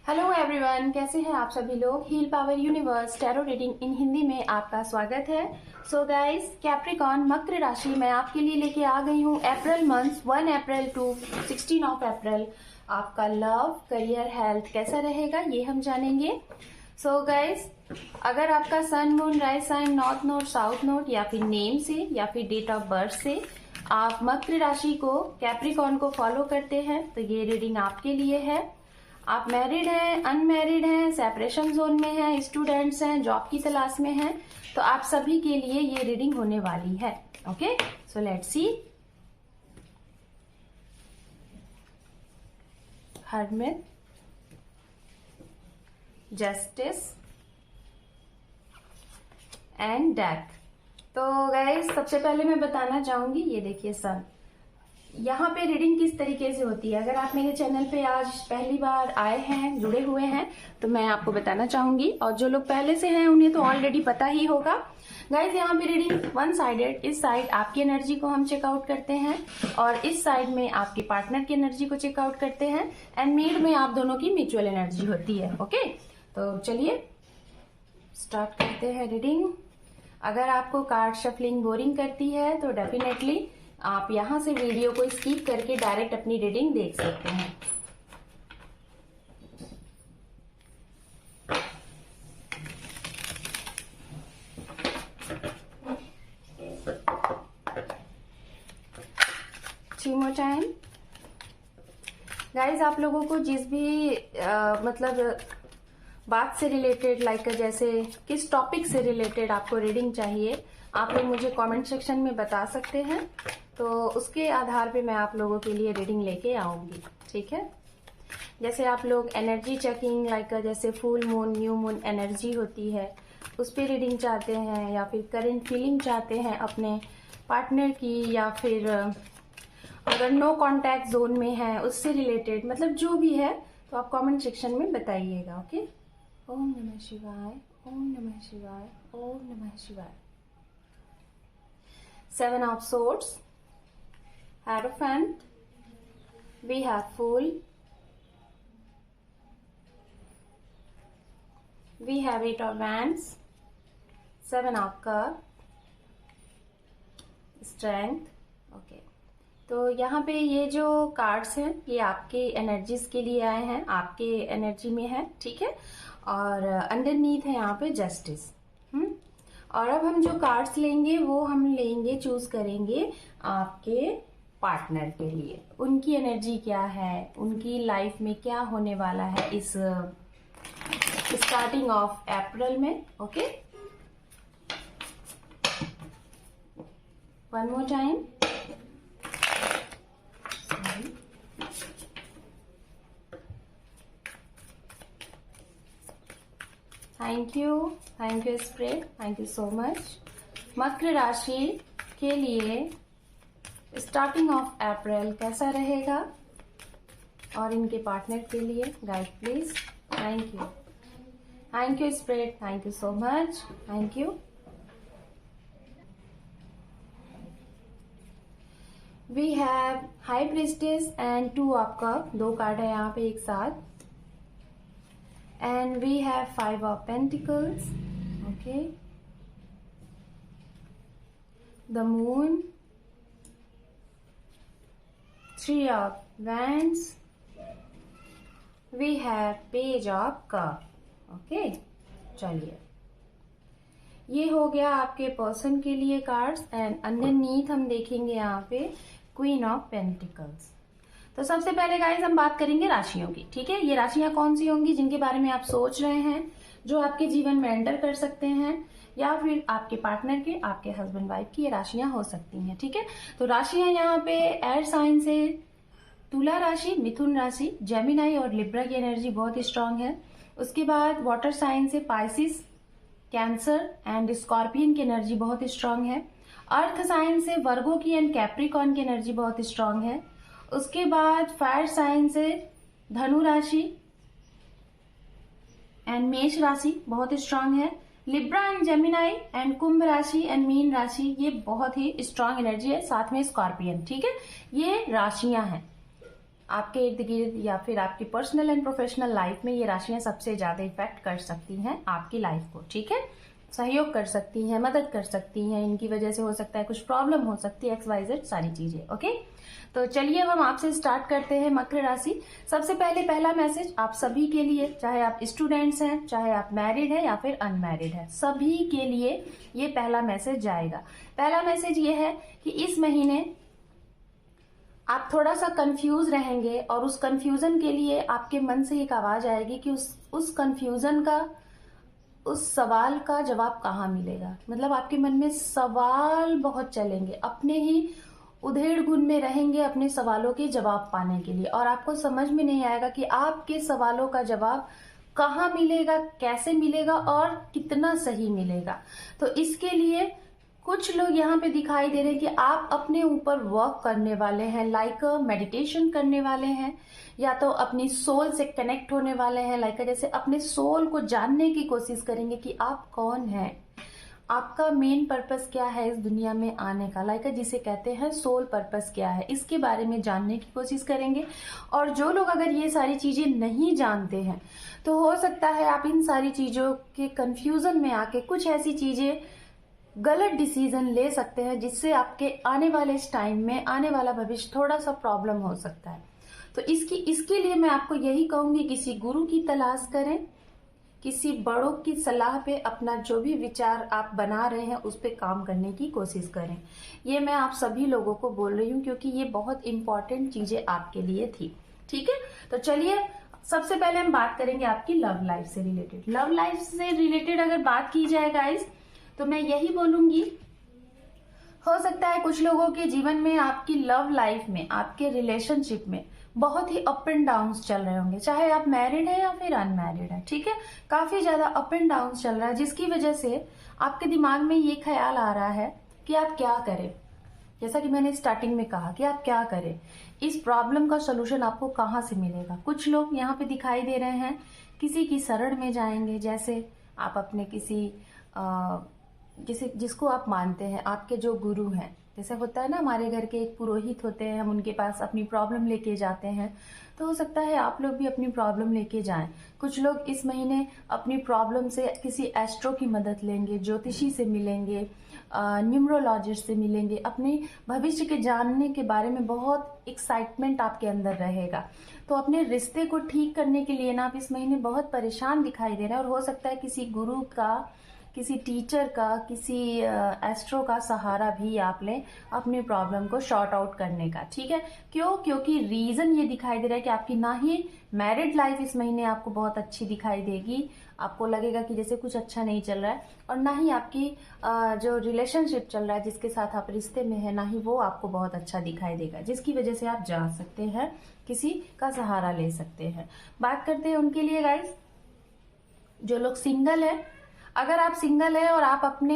Hello everyone, कैसे हैं आप सभी लोग। Heal power universe tarot reading in Hindi में आपका स्वागत है। सो गाइस, कैप्रिकॉन मकर राशि मैं आपके लिए लेके आ गई हूँ April month 1 April to 16 of April. आपका लव, करियर, हेल्थ कैसा रहेगा ये हम जानेंगे। सो गाइस, अगर आपका sun, moon, rise sign, north node, south node या फिर नेम से या फिर डेट ऑफ बर्थ से आप मकर राशि को, कैप्रिकॉन को फॉलो करते हैं तो ये रीडिंग आपके लिए है। आप मैरिड हैं, अनमैरिड हैं, सेपरेशन जोन में हैं, स्टूडेंट्स हैं, जॉब की तलाश में हैं, तो आप सभी के लिए ये रीडिंग होने वाली है। Okay, so let's see. Hermit, justice and death. तो गाइस, सबसे पहले मैं बताना चाहूंगी, ये देखिए सन, यहाँ पे रीडिंग किस तरीके से होती है। अगर आप मेरे चैनल पे आज पहली बार आए हैं, जुड़े हुए हैं, तो मैं आपको बताना चाहूंगी, और जो लोग पहले से हैं उन्हें तो ऑलरेडी पता ही होगा। गाइज, यहाँ पे रीडिंग वन साइडेड, इस साइड आपकी एनर्जी को हम चेकआउट करते हैं और इस साइड में आपके पार्टनर की एनर्जी को चेकआउट करते हैं, एंड मिड में आप दोनों की म्यूचुअल एनर्जी होती है। ओके, तो चलिए स्टार्ट करते हैं रीडिंग। अगर आपको कार्ड शफलिंग बोरिंग करती है तो डेफिनेटली आप यहां से वीडियो को स्किप करके डायरेक्ट अपनी रीडिंग देख सकते हैं। Three more time. गाइज, आप लोगों को जिस भी मतलब बात से रिलेटेड, लाइक जैसे किस टॉपिक से रिलेटेड आपको रीडिंग चाहिए, आप लोग मुझे कमेंट सेक्शन में बता सकते हैं, तो उसके आधार पे मैं आप लोगों के लिए रीडिंग लेके आऊंगी। ठीक है, जैसे आप लोग एनर्जी चेकिंग, लाइक जैसे full moon, new moon energy होती है, उस पर रीडिंग चाहते हैं, या फिर करंट फीलिंग चाहते हैं अपने पार्टनर की, या फिर अगर नो कांटेक्ट जोन में है उससे रिलेटेड, मतलब जो भी है, तो आप कमेंट सेक्शन में बताइएगा। ओके, ओम नमः शिवाय, ओम नमः शिवाय, ओम नमः शिवाय। Seven of Swords, Hierophant, we have Fool, we have Eight of Wands, Seven of Cups, Strength। Okay, तो यहाँ पे ये जो कार्ड्स हैं ये आपके एनर्जीज के लिए आए हैं, आपके एनर्जी में है। ठीक है, और अंडरनीथ है यहाँ पे जस्टिस। और अब हम जो कार्ड्स लेंगे वो हम लेंगे, चूज करेंगे आपके पार्टनर के लिए। उनकी एनर्जी क्या है, उनकी लाइफ में क्या होने वाला है इस स्टार्टिंग ऑफ अप्रैल में। Okay, one more time. Thank you spread, thank you so much. Makar राशि के लिए स्टार्टिंग ऑफ अप्रैल कैसा रहेगा, और इनके पार्टनर के लिए guide please. Thank you spread, thank you so much, thank you. We have high priestess and two of cup, दो कार्ड है यहाँ पे एक साथ, and we have Five of Pentacles. Okay, the Moon, Three of Wands, we have Page of Cup. Okay, चलिए, ये हो गया आपके पर्सन के लिए कार्ड्स, एंड अंडरनीथ हम देखेंगे यहाँ पे क्वीन ऑफ पेंटिकल्स। तो सबसे पहले गाइस हम बात करेंगे राशियों की। ठीक है, ये राशियां कौन सी होंगी जिनके बारे में आप सोच रहे हैं, जो आपके जीवन में एंटर कर सकते हैं, या फिर आपके पार्टनर के, आपके हस्बैंड वाइफ की ये राशियां हो सकती हैं। ठीक है, तो राशियां यहाँ पे एयर साइन से तुला राशि, मिथुन राशि, जेमिनाई और लिब्रा की एनर्जी बहुत स्ट्रांग है। उसके बाद वाटर साइन से पाइसिस, कैंसर एंड स्कॉर्पियन की एनर्जी बहुत स्ट्रांग है। अर्थ साइन से वर्गो की एंड कैप्रिकॉन की एनर्जी बहुत स्ट्रांग है। उसके बाद फायर साइन से धनु राशि एंड मेष राशि बहुत स्ट्रांग है। लिब्रा एंड जेमिनाई एंड कुंभ राशि एंड मीन राशि, ये बहुत ही स्ट्रांग एनर्जी है, साथ में स्कॉर्पियन। ठीक है, ये राशियां हैं। आपके इर्द गिर्द या फिर आपकी पर्सनल एंड प्रोफेशनल लाइफ में ये राशियां सबसे ज्यादा इफेक्ट कर सकती हैं आपकी लाइफ को, ठीक है। सहयोग कर सकती हैं, मदद कर सकती हैं, इनकी वजह से हो सकता है कुछ प्रॉब्लम हो सकती है, XYZ सारी चीजें, ओके। तो चलिए अब हम आपसे स्टार्ट करते हैं मकर राशि। सबसे पहले पहला मैसेज आप सभी के लिए, चाहे आप स्टूडेंट्स हैं, चाहे आप मैरिड हैं या फिर अनमैरिड हैं, सभी के लिए ये पहला मैसेज जाएगा। पहला मैसेज ये है कि इस महीने आप थोड़ा सा कंफ्यूज रहेंगे और उस कंफ्यूजन के लिए आपके मन से एक आवाज आएगी कि उस कंफ्यूजन का, उस सवाल का जवाब कहाँ मिलेगा। मतलब आपके मन में सवाल बहुत चलेंगे, अपने ही उधेड़ बुन में रहेंगे अपने सवालों के जवाब पाने के लिए, और आपको समझ में नहीं आएगा कि आपके सवालों का जवाब कहाँ मिलेगा, कैसे मिलेगा और कितना सही मिलेगा। तो इसके लिए कुछ लोग यहाँ पे दिखाई दे रहे हैं कि आप अपने ऊपर वर्क करने वाले हैं, लाइक मेडिटेशन करने वाले हैं, या तो अपनी सोल से कनेक्ट होने वाले हैं, लाइक जैसे अपने सोल को जानने की कोशिश करेंगे कि आप कौन हैं, आपका मेन पर्पस क्या है इस दुनिया में आने का, लाइक जिसे कहते हैं सोल पर्पस क्या है, इसके बारे में जानने की कोशिश करेंगे। और जो लोग अगर ये सारी चीजें नहीं जानते हैं तो हो सकता है आप इन सारी चीजों के कंफ्यूजन में आके कुछ ऐसी चीजें, गलत डिसीजन ले सकते हैं जिससे आपके आने वाले इस टाइम में, आने वाला भविष्य थोड़ा सा प्रॉब्लम हो सकता है। तो इसके लिए मैं आपको यही कहूंगी, किसी गुरु की तलाश करें, किसी बड़ों की सलाह पे अपना जो भी विचार आप बना रहे हैं उस पे काम करने की कोशिश करें। ये मैं आप सभी लोगों को बोल रही हूँ क्योंकि ये बहुत इंपॉर्टेंट चीजें आपके लिए थी, ठीक है। तो चलिए सबसे पहले हम बात करेंगे आपकी लव लाइफ से रिलेटेड। लव लाइफ से रिलेटेड अगर बात की जाए गाइस, तो मैं यही बोलूंगी, हो सकता है कुछ लोगों के जीवन में, आपकी लव लाइफ में, आपके रिलेशनशिप में बहुत ही अप एंड डाउन्स चल रहे होंगे, चाहे आप मैरिड है या फिर अनमैरिड है, ठीक है। काफी ज्यादा अप एंड डाउन्स चल रहा है, जिसकी वजह से आपके दिमाग में ये ख्याल आ रहा है कि आप क्या करें। जैसा कि मैंने स्टार्टिंग में कहा कि आप क्या करें, इस प्रॉब्लम का सोल्यूशन आपको कहाँ से मिलेगा। कुछ लोग यहाँ पे दिखाई दे रहे हैं किसी की शरण में जाएंगे, जैसे आप अपने किसी जिसको आप मानते हैं, आपके जो गुरु हैं, जैसे होता है ना हमारे घर के एक पुरोहित होते हैं, हम उनके पास अपनी प्रॉब्लम लेके जाते हैं, तो हो सकता है आप लोग भी अपनी प्रॉब्लम लेके जाएं। कुछ लोग इस महीने अपनी प्रॉब्लम से किसी एस्ट्रो की मदद लेंगे, ज्योतिषी से मिलेंगे, न्यूमरोलॉजिस्ट से मिलेंगे, अपने भविष्य के जानने के बारे में बहुत एक्साइटमेंट आपके अंदर रहेगा। तो अपने रिश्ते को ठीक करने के लिए ना आप इस महीने बहुत परेशान दिखाई दे रहे हैं, और हो सकता है किसी गुरु का, किसी टीचर का, किसी एस्ट्रो का सहारा भी आप लें अपनी प्रॉब्लम को शॉर्ट आउट करने का, ठीक है। क्यों? क्योंकि रीजन ये दिखाई दे रहा है कि आपकी ना ही मैरिड लाइफ इस महीने आपको बहुत अच्छी दिखाई देगी, आपको लगेगा कि जैसे कुछ अच्छा नहीं चल रहा है, और ना ही आपकी जो रिलेशनशिप चल रहा है, जिसके साथ आप रिश्ते में है, ना ही वो आपको बहुत अच्छा दिखाई देगा, जिसकी वजह से आप जा सकते हैं, किसी का सहारा ले सकते हैं। बात करते हैं उनके लिए गाइस, जो लोग सिंगल है। अगर आप सिंगल है और आप अपने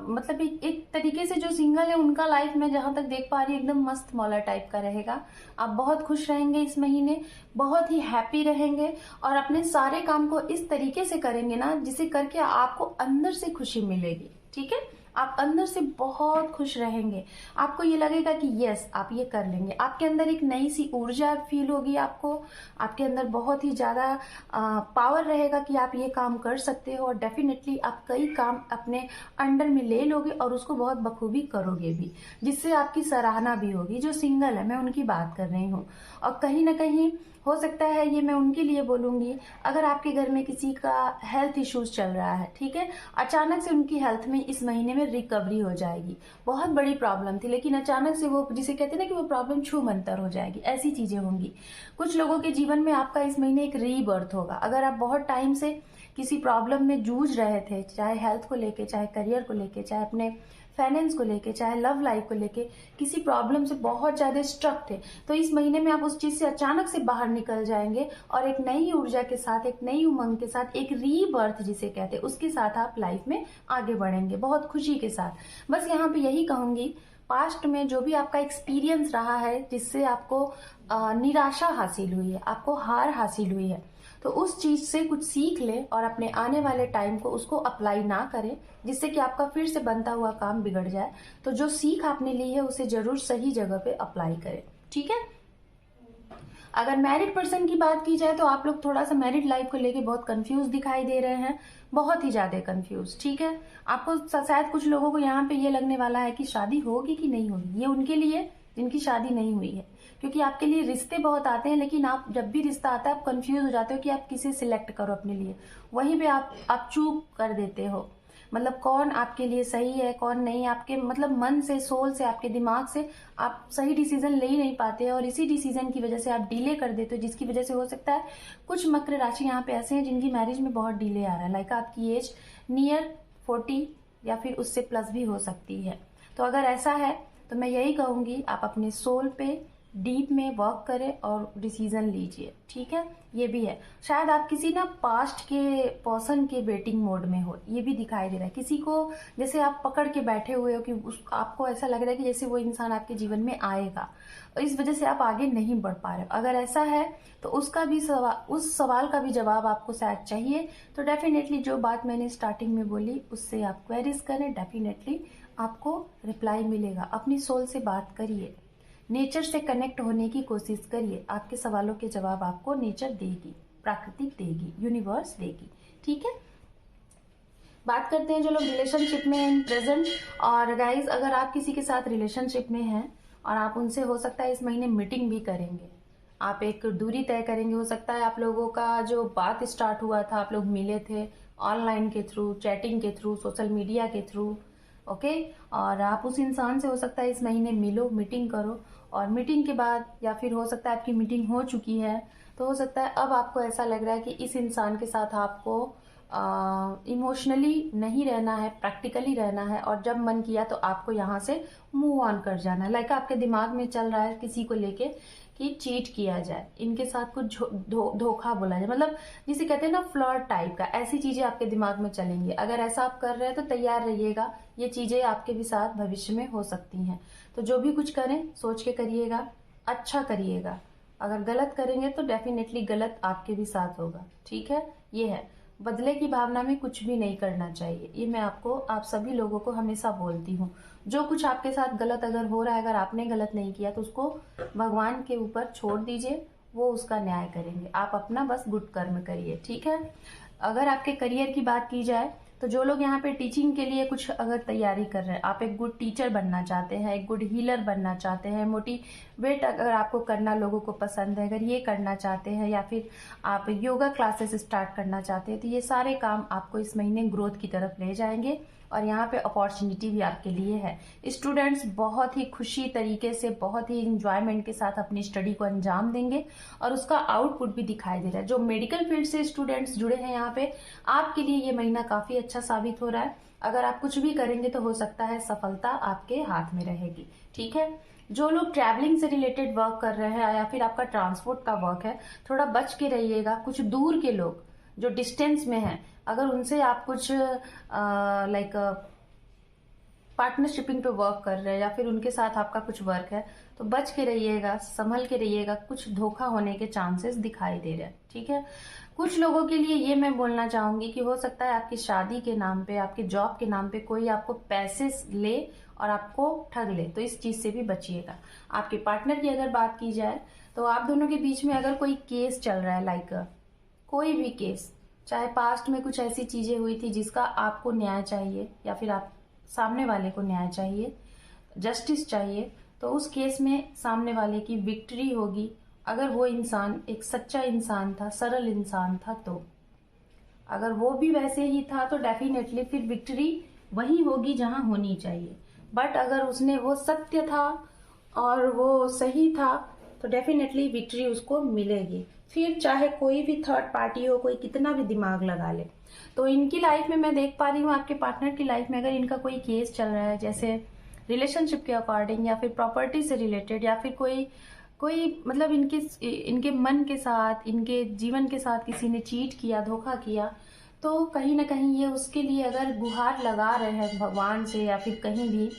मतलब एक तरीके से जो सिंगल है उनका लाइफ में जहां तक देख पा रही हूँ एकदम मस्त मौला टाइप का रहेगा। आप बहुत खुश रहेंगे इस महीने, बहुत ही हैप्पी रहेंगे, और अपने सारे काम को इस तरीके से करेंगे ना जिसे करके आपको अंदर से खुशी मिलेगी, ठीक है। आप अंदर से बहुत खुश रहेंगे, आपको ये लगेगा कि यस आप ये कर लेंगे। आपके अंदर एक नई सी ऊर्जा फील होगी, आपके अंदर बहुत ही ज्यादा पावर रहेगा कि आप ये काम कर सकते हो, और डेफिनेटली आप कई काम अपने अंडर में ले लोगे और उसको बहुत बखूबी करोगे भी, जिससे आपकी सराहना भी होगी। जो सिंगल है मैं उनकी बात कर रही हूँ, और कहीं ना कहीं हो सकता है, ये मैं उनके लिए बोलूंगी, अगर आपके घर में किसी का हेल्थ इश्यूज चल रहा है, ठीक है, अचानक से उनकी हेल्थ में इस महीने में रिकवरी हो जाएगी। बहुत बड़ी प्रॉब्लम थी लेकिन अचानक से वो, जिसे कहते हैं ना कि वो प्रॉब्लम छूमंतर हो जाएगी, ऐसी चीजें होंगी। कुछ लोगों के जीवन में आपका इस महीने एक रीबर्थ होगा। अगर आप बहुत टाइम से किसी प्रॉब्लम में जूझ रहे थे, चाहे हेल्थ को लेके, चाहे करियर को लेके, चाहे अपने फाइनेंस को लेके, चाहे लव लाइफ को लेके, किसी प्रॉब्लम से बहुत ज्यादा स्ट्रक थे, तो इस महीने में आप उस चीज से अचानक से बाहर निकल जाएंगे, और एक नई ऊर्जा के साथ, एक नई उमंग के साथ, एक रीबर्थ जिसे कहते हैं, उसके साथ आप लाइफ में आगे बढ़ेंगे बहुत खुशी के साथ। बस यहाँ पे यही कहूंगी, पास्ट में जो भी आपका एक्सपीरियंस रहा है, जिससे आपको निराशा हासिल हुई है, आपको हार हासिल हुई है, तो उस चीज से कुछ सीख ले और अपने आने वाले टाइम को उसको अप्लाई ना करें, जिससे कि आपका फिर से बनता हुआ काम बिगड़ जाए। तो जो सीख आपने ली है उसे जरूर सही जगह पे अप्लाई करें, ठीक है। अगर मैरिड पर्सन की बात की जाए तो आप लोग थोड़ा सा मैरिड लाइफ को लेके बहुत कंफ्यूज दिखाई दे रहे हैं, बहुत ही ज्यादा कंफ्यूज। ठीक है, आपको शायद कुछ लोगों को यहाँ पे ये लगने वाला है कि शादी होगी कि नहीं होगी। ये उनके लिए जिनकी शादी नहीं हुई है, क्योंकि आपके लिए रिश्ते बहुत आते हैं, लेकिन आप जब भी रिश्ता आता है आप कंफ्यूज हो जाते हो कि आप किसे सिलेक्ट करो अपने लिए। वहीं पे आप चूक कर देते हो, मतलब कौन आपके लिए सही है कौन नहीं। आपके मतलब मन से, सोल से, आपके दिमाग से आप सही डिसीजन ले ही नहीं पाते हैं, और इसी डिसीजन की वजह से आप डिले कर देते हो, जिसकी वजह से हो सकता है कुछ मकर राशि यहाँ पे ऐसे हैं जिनकी मैरिज में बहुत डिले आ रहा है। लाइक आपकी एज नियर 40 या फिर उससे प्लस भी हो सकती है। तो अगर ऐसा है तो मैं यही कहूंगी आप अपने सोल पे डीप में वर्क करें और डिसीजन लीजिए। ठीक है, ये भी है। शायद आप किसी ना पास्ट के पर्सन के वेटिंग मोड में हो, ये भी दिखाई दे रहा है। किसी को जैसे आप पकड़ के बैठे हुए हो कि आपको ऐसा लग रहा है कि जैसे वो इंसान आपके जीवन में आएगा, और इस वजह से आप आगे नहीं बढ़ पा रहे हो। अगर ऐसा है तो उसका भी उस सवाल का भी जवाब आपको शायद चाहिए। तो डेफिनेटली जो बात मैंने स्टार्टिंग में बोली उससे आप क्वेरीज करें, डेफिनेटली आपको रिप्लाई मिलेगा। अपनी सोल से बात करिए, नेचर से कनेक्ट होने की कोशिश करिए। आपके सवालों के जवाब आपको नेचर देगी, प्रकृति देगी, यूनिवर्स देगी। ठीक है, बात करते हैं जो लोग रिलेशनशिप में हैं प्रेजेंट। और गाइज, अगर आप किसी के साथ रिलेशनशिप में हैं और आप उनसे हो सकता है इस महीने मीटिंग भी करेंगे, आप एक दूरी तय करेंगे। हो सकता है आप लोगों का जो बात स्टार्ट हुआ था, आप लोग मिले थे ऑनलाइन के थ्रू, चैटिंग के थ्रू, सोशल मीडिया के थ्रू, ओके। और आप उस इंसान से हो सकता है इस महीने मिलो, मीटिंग करो, और मीटिंग के बाद या फिर हो सकता है आपकी मीटिंग हो चुकी है तो हो सकता है अब आपको ऐसा लग रहा है कि इस इंसान के साथ आपको इमोशनली नहीं रहना है, प्रैक्टिकली रहना है, और जब मन किया तो आपको यहाँ से मूव ऑन कर जाना है। लाइक आपके दिमाग में चल रहा है किसी को लेके कि चीट किया जाए, इनके साथ कुछ धोखा बोला जाए, मतलब जिसे कहते हैं ना फ्लर्ट टाइप का, ऐसी चीजें आपके दिमाग में चलेंगी। अगर ऐसा आप कर रहे हैं तो तैयार रहिएगा, ये चीजें आपके भी साथ भविष्य में हो सकती हैं। तो जो भी कुछ करें सोच के करिएगा, अच्छा करिएगा। अगर गलत करेंगे तो डेफिनेटली गलत आपके भी साथ होगा। ठीक है, ये है, बदले की भावना में कुछ भी नहीं करना चाहिए। ये मैं आप सभी लोगों को हमेशा बोलती हूँ। जो कुछ आपके साथ गलत अगर हो रहा है, अगर आपने गलत नहीं किया तो उसको भगवान के ऊपर छोड़ दीजिए, वो उसका न्याय करेंगे। आप अपना बस गुड कर्म करिए। ठीक है, अगर आपके करियर की बात की जाए तो जो लोग यहाँ पे टीचिंग के लिए कुछ अगर तैयारी कर रहे हैं, आप एक गुड टीचर बनना चाहते हैं, एक गुड हीलर बनना चाहते हैं, मोटिवेट अगर आपको करना लोगों को पसंद है, अगर ये करना चाहते हैं, या फिर आप योगा क्लासेस स्टार्ट करना चाहते हैं, तो ये सारे काम आपको इस महीने ग्रोथ की तरफ ले जाएंगे। और यहाँ पे अपॉर्चुनिटी भी आपके लिए है। स्टूडेंट्स बहुत ही खुशी तरीके से, बहुत ही इंजॉयमेंट के साथ अपनी स्टडी को अंजाम देंगे, और उसका आउटपुट भी दिखाई दे रहा है। जो मेडिकल फील्ड से स्टूडेंट्स जुड़े हैं यहाँ पे, आपके लिए ये महीना काफी अच्छा साबित हो रहा है। अगर आप कुछ भी करेंगे तो हो सकता है सफलता आपके हाथ में रहेगी। ठीक है, जो लोग ट्रैवलिंग से रिलेटेड वर्क कर रहे हैं या फिर आपका ट्रांसपोर्ट का वर्क है, थोड़ा बच के रहिएगा। कुछ दूर के लोग जो डिस्टेंस में हैं, अगर उनसे आप कुछ लाइक पार्टनरशिपिंग पे वर्क कर रहे हैं या फिर उनके साथ आपका कुछ वर्क है, तो बच के रहिएगा, संभल के रहिएगा। कुछ धोखा होने के चांसेस दिखाई दे रहे हैं। ठीक है, कुछ लोगों के लिए ये मैं बोलना चाहूंगी कि हो सकता है आपकी शादी के नाम पे, आपके जॉब के नाम पे कोई आपको पैसे ले और आपको ठग ले, तो इस चीज से भी बचिएगा। आपके पार्टनर की अगर बात की जाए तो आप दोनों के बीच में अगर कोई केस चल रहा है, लाइक कोई भी केस, चाहे पास्ट में कुछ ऐसी चीजें हुई थी जिसका आपको न्याय चाहिए या फिर आप सामने वाले को न्याय चाहिए, जस्टिस चाहिए, तो उस केस में सामने वाले की विक्ट्री होगी। अगर वो इंसान एक सच्चा इंसान था, सरल इंसान था, तो अगर वो भी वैसे ही था तो डेफिनेटली फिर विक्ट्री वही होगी जहां होनी चाहिए। बट अगर उसने वो सत्य था और वो सही था तो डेफिनेटली विक्ट्री उसको मिलेगी, फिर चाहे कोई भी थर्ड पार्टी हो, कोई कितना भी दिमाग लगा ले। तो इनकी लाइफ में मैं देख पा रही हूँ, आपके पार्टनर की लाइफ में अगर इनका कोई केस चल रहा है, जैसे रिलेशनशिप के अकॉर्डिंग या फिर प्रॉपर्टी से रिलेटेड, या फिर कोई मतलब इनके मन के साथ, इनके जीवन के साथ किसी ने चीट किया, धोखा किया, तो कहीं ना कहीं ये उसके लिए अगर गुहार लगा रहे हैं भगवान से या फिर कहीं भी,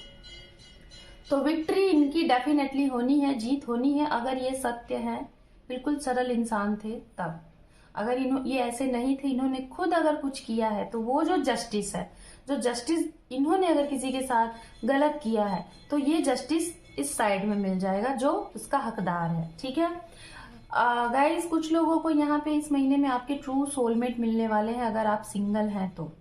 तो विक्ट्री इनकी डेफिनेटली होनी है, जीत होनी है। अगर ये सत्य है, बिल्कुल सरल इंसान थे तब, अगर ये ऐसे नहीं थे, इन्होंने खुद अगर कुछ किया है, तो वो जो जस्टिस है, जो जस्टिस इन्होंने अगर किसी के साथ गलत किया है, तो ये जस्टिस इस साइड में मिल जाएगा जो उसका हकदार है। ठीक है, गाइस कुछ लोगों को यहाँ पे इस महीने में आपके ट्रू सोलमेट मिलने वाले हैं। अगर आप सिंगल हैं तो,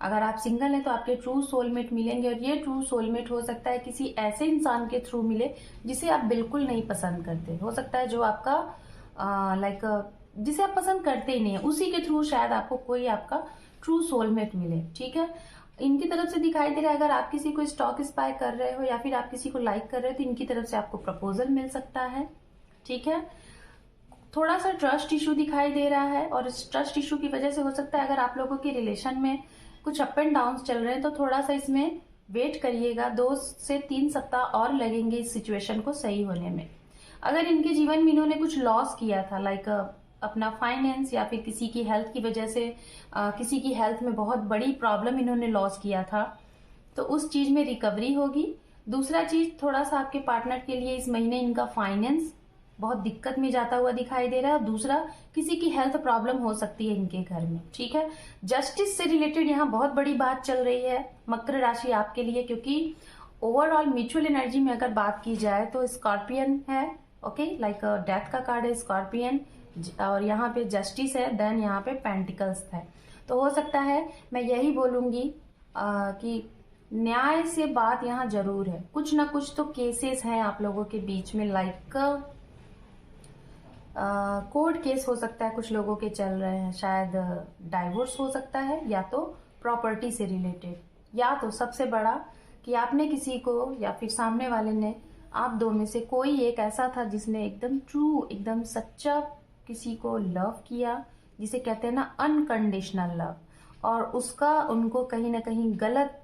अगर आप सिंगल हैं तो आपके ट्रू सोलमेट मिलेंगे, और ये ट्रू सोलमेट हो सकता है किसी ऐसे इंसान के थ्रू मिले जिसे आप बिल्कुल नहीं पसंद करते। हो सकता है जो आपका जिसे आप पसंद करते ही नहीं है, उसी के थ्रू शायद आपको कोई आपका ट्रू सोलमेट मिले। ठीक है, इनकी तरफ से दिखाई दे रहा है अगर आप किसी को स्टॉक स्पाई कर रहे हो या फिर आप किसी को लाइक कर रहे हो तो इनकी तरफ से आपको प्रपोजल मिल सकता है। ठीक है, थोड़ा सा ट्रस्ट इशू दिखाई दे रहा है, और इस ट्रस्ट इशू की वजह से हो सकता है अगर आप लोगों के रिलेशन में कुछ अप एंड डाउन चल रहे हैं तो थोड़ा सा इसमें वेट करिएगा। 2 से 3 सप्ताह और लगेंगे इस सिचुएशन को सही होने में। अगर इनके जीवन में इन्होंने कुछ लॉस किया था, लाइक अपना फाइनेंस या फिर किसी की हेल्थ की वजह से किसी की हेल्थ में बहुत बड़ी प्रॉब्लम इन्होंने लॉस किया था, तो उस चीज में रिकवरी होगी। दूसरा चीज, थोड़ा सा आपके पार्टनर के लिए इस महीने इनका फाइनेंस बहुत दिक्कत में जाता हुआ दिखाई दे रहा है। दूसरा, किसी की हेल्थ प्रॉब्लम हो सकती है इनके घर में। ठीक है, जस्टिस से रिलेटेड यहाँ बहुत बड़ी बात चल रही है मकर राशि आपके लिए, क्योंकि ओवरऑल म्यूचुअल एनर्जी में अगर बात की जाए तो स्कॉर्पियन है। ओके, लाइक डेथ का कार्ड है स्कॉर्पियन, और यहाँ पे जस्टिस है, देन यहाँ पे पेंटिकल्स है। तो हो सकता है मैं यही बोलूंगी कि न्याय से बात यहाँ जरूर है। कुछ ना कुछ तो केसेस हैं आप लोगों के बीच में, लाइक कोर्ट केस हो सकता है कुछ लोगों के चल रहे हैं, शायद डाइवोर्स हो सकता है, या तो प्रॉपर्टी से रिलेटेड, या तो सबसे बड़ा कि आपने किसी को या फिर सामने वाले ने, आप दो में से कोई एक ऐसा था जिसने एकदम ट्रू, एकदम सच्चा किसी को लव किया, जिसे कहते हैं ना अनकंडीशनल लव, और उसका उनको कहीं ना कहीं गलत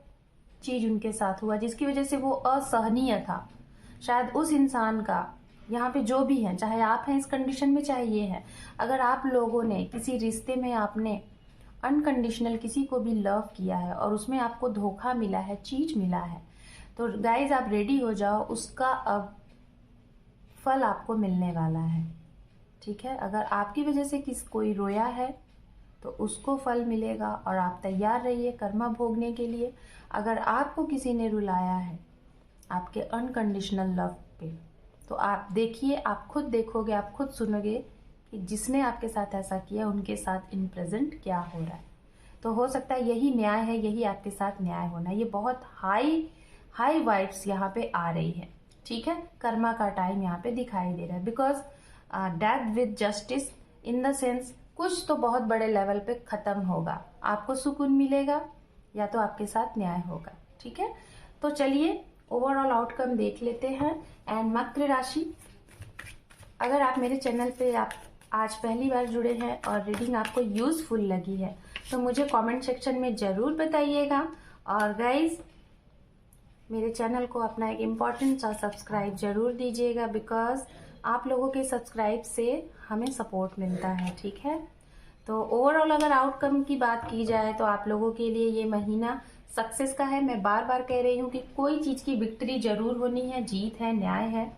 चीज उनके साथ हुआ जिसकी वजह से वो असहनीय था। शायद उस इंसान का, यहाँ पे जो भी है, चाहे आप हैं इस कंडीशन में चाहे ये है, अगर आप लोगों ने किसी रिश्ते में आपने अनकंडीशनल किसी को भी लव किया है और उसमें आपको धोखा मिला है, चीज मिला है, तो गाइज आप रेडी हो जाओ, उसका अब फल आपको मिलने वाला है। ठीक है, अगर आपकी वजह से कोई रोया है तो उसको फल मिलेगा, और आप तैयार रहिए कर्मा भोगने के लिए। अगर आपको किसी ने रुलाया है आपके अनकंडीशनल लव पे, तो आप देखिए, आप खुद देखोगे, आप खुद सुनोगे कि जिसने आपके साथ ऐसा किया उनके साथ इन प्रेजेंट क्या हो रहा है। तो हो सकता है यही न्याय है, यही आपके साथ न्याय होना। ये बहुत हाई वाइब्स यहाँ पे आ रही है। ठीक है, कर्मा का टाइम यहाँ पे दिखाई दे रहा है, because death with justice in the sense कुछ तो बहुत बड़े लेवल पे खत्म होगा, आपको सुकून मिलेगा या तो आपके साथ न्याय होगा। ठीक है, तो चलिए ओवरऑल आउटकम देख लेते हैं। एंड मकर राशि, अगर आप मेरे चैनल पे आप आज पहली बार जुड़े हैं और रीडिंग आपको यूजफुल लगी है तो मुझे कमेंट सेक्शन में जरूर बताइएगा। और गाइज मेरे चैनल को अपना एक इम्पॉर्टेंट सा सब्सक्राइब जरूर दीजिएगा, बिकॉज आप लोगों के सब्सक्राइब से हमें सपोर्ट मिलता है। ठीक है, तो ओवरऑल अगर आउटकम की बात की जाए तो आप लोगों के लिए ये महीना सक्सेस का है। मैं बार बार कह रही हूँ कि कोई चीज की विक्ट्री जरूर होनी है, जीत है, न्याय है,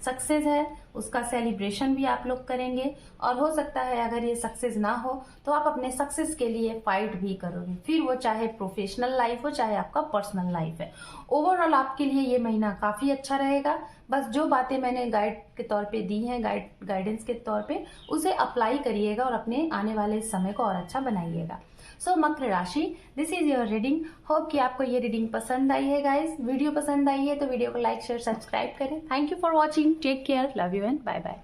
सक्सेस है, उसका सेलिब्रेशन भी आप लोग करेंगे। और हो सकता है अगर ये सक्सेस ना हो तो आप अपने सक्सेस के लिए फाइट भी करोगे, फिर वो चाहे प्रोफेशनल लाइफ हो चाहे आपका पर्सनल लाइफ है। ओवरऑल आपके लिए ये महीना काफी अच्छा रहेगा। बस जो बातें मैंने गाइड के तौर पे दी हैं, गाइडेंस के तौर पे, उसे अप्लाई करिएगा और अपने आने वाले समय को और अच्छा बनाइएगा। सो मकर राशि, this is your reading. Hope कि आपको ये रीडिंग पसंद आई है गाइस। वीडियो पसंद आई है तो वीडियो को लाइक शेयर सब्सक्राइब करें। Thank you for watching, take care, love you and bye bye.